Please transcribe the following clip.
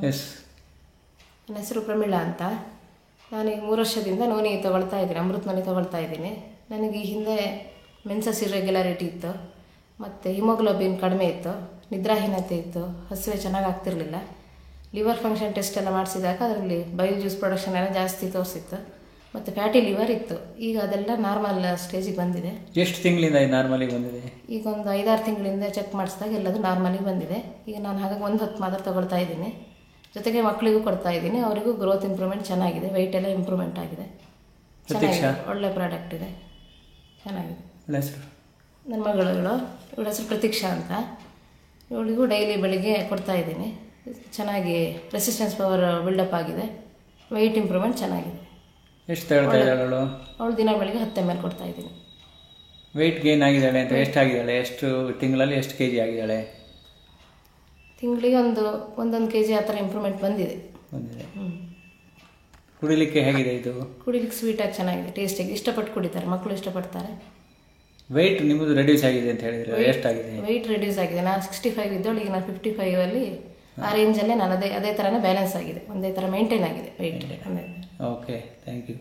S. ನನ್ನ ಹೆಸರು ಪ್ರಮೀಳಾ ಅಂತ. ನಾನೀಗ 3 ವರ್ಷದಿಂದ ನೋನಿ ತೊಗೊಳ್ತಾ ಇದ್ದೀನಿ, ಅಮೃತ್ ನೋನಿ ತೊಗೊಳ್ತಾ ಇದ್ದೀನಿ. ನನಗೆ ಈ ಹಿಂದೆ ಮೆನ್ಸಸ್ ಇರ್ರೆಗ್ಯುಲಾರಿಟಿ ಇತ್ತು, ಮತ್ತು ಹಿಮೋಗ್ಲೋಬಿನ್ ಕಡಿಮೆ ಇತ್ತು, ನಿದ್ರಾಹೀನತೆ ಇತ್ತು, ಹಸಿವೆ ಚೆನ್ನಾಗಿ ಆಗ್ತಿರಲಿಲ್ಲ. ಲಿವರ್ ಫಂಕ್ಷನ್ ಟೆಸ್ಟ್ ಎಲ್ಲ ಮಾಡಿಸಿದಾಗ ಅದರಲ್ಲಿ ಬೈಲ್ ಜ್ಯೂಸ್ ಪ್ರೊಡಕ್ಷನ್ ಎಲ್ಲ ಜಾಸ್ತಿ ತೋರಿಸಿತ್ತು, ಮತ್ತು ಫ್ಯಾಟಿ ಲಿವರ್ ಇತ್ತು. ಈಗ ಅದೆಲ್ಲ ನಾರ್ಮಲ್ ಸ್ಟೇಜಿಗೆ ಬಂದಿದೆ. ಎಷ್ಟು ತಿಂಗಳಿಂದ ನಾರ್ಮಲಿಗೆ ಬಂದಿದೆ? ಈಗ ಒಂದು 5-6 ತಿಂಗಳಿಂದ ಚೆಕ್ ಮಾಡಿಸಿದಾಗ ಎಲ್ಲದು ನಾರ್ಮಲಿಗೆ ಬಂದಿದೆ. ಈಗ ನಾನು ಹಾಗಾಗಿ 1 ಹೊತ್ತು ಮಾತ್ರ ತೊಗೊಳ್ತಾ ಇದ್ದೀನಿ. ಜೊತೆಗೆ ಮಕ್ಕಳಿಗೂ ಕೊಡ್ತಾ ಇದ್ದೀನಿ, ಅವರಿಗೂ ಗ್ರೋತ್ ಇಂಪ್ರೂವ್ಮೆಂಟ್ ಚೆನ್ನಾಗಿದೆ, ವೆಯ್ಟ್ ಎಲ್ಲ ಇಂಪ್ರೂವ್ಮೆಂಟ್ ಆಗಿದೆ, ಚೆನ್ನಾಗಿದೆ, ಒಳ್ಳೆ ಪ್ರಾಡಕ್ಟ್ ಇದೆ, ಚೆನ್ನಾಗಿದೆ. ನನ್ನ ಮಗಳು ಇವಳ ಹೆಸರು ಪ್ರತೀಕ್ಷಾ ಅಂತ. ಇವಳಿಗೂ ಡೈಲಿ ಬೆಳಿಗ್ಗೆ ಕೊಡ್ತಾ ಇದ್ದೀನಿ. ಚೆನ್ನಾಗಿ ರೆಸಿಸ್ಟೆನ್ಸ್ ಪವರ್ ಬಿಲ್ಡಪ್ ಆಗಿದೆ, ವೆಯ್ಟ್ ಇಂಪ್ರೂವ್ಮೆಂಟ್ ಚೆನ್ನಾಗಿದೆ. ಎಷ್ಟು ತಗೊಳ್ತಾ ಇದ್ದಾಳು? ಅವಳು ದಿನ ಬೆಳಿಗ್ಗೆ 10 ml ಕೊಡ್ತಾ ಇದ್ದೀನಿ. ವೆಯ್ಟ್ ಗೇನ್ ಆಗಿದ್ದಾಳೆ ಅಂತ ಎಷ್ಟಾಗಿದ್ದಾಳೆ? ಎಷ್ಟು ತಿಂಗಳಲ್ಲಿ ಎಷ್ಟು kg ಆಗಿದ್ದಾಳೆ? ತಿಂಗಳಿಗೆ 1 kg ಆ ಥರ ಇಂಪ್ರೂವ್ಮೆಂಟ್ ಬಂದಿದೆ. ಕುಡಿಲಿಕ್ಕೆ ಹೇಗಿದೆ ಇದು? ಕುಡಿಲಿಕ್ಕೆ ಸ್ವೀಟಾಗಿ ಚೆನ್ನಾಗಿದೆ, ಟೇಸ್ಟಿಗೆ ಇಷ್ಟಪಟ್ಟು ಕುಡಿತಾರೆ, ಮಕ್ಕಳು ಇಷ್ಟಪಡ್ತಾರೆ. ವೆಯ್ಟ್ ನಿಮ್ಮದು ರೆಡ್ಯೂಸ್ ಆಗಿದೆ ಅಂತ ಹೇಳಿದ್ರೆ ಎಷ್ಟಾಗಿದೆ? ವೆಯ್ಟ್ ರೆಡ್ಯೂಸ್ ಆಗಿದೆ. ನಾನು 65 ಇದ್ದವಳು, ಈಗ ನಾನು 55 ಆ ರೇಂಜಲ್ಲೇ ನಾನು ಅದೇ ಥರನೇ ಬ್ಯಾಲೆನ್ಸ್ ಆಗಿದೆ, ಒಂದೇ ಥರ ಮೇಂಟೈನ್ ಆಗಿದೆ ವೆಯ್ಟ್. Okay, thank you.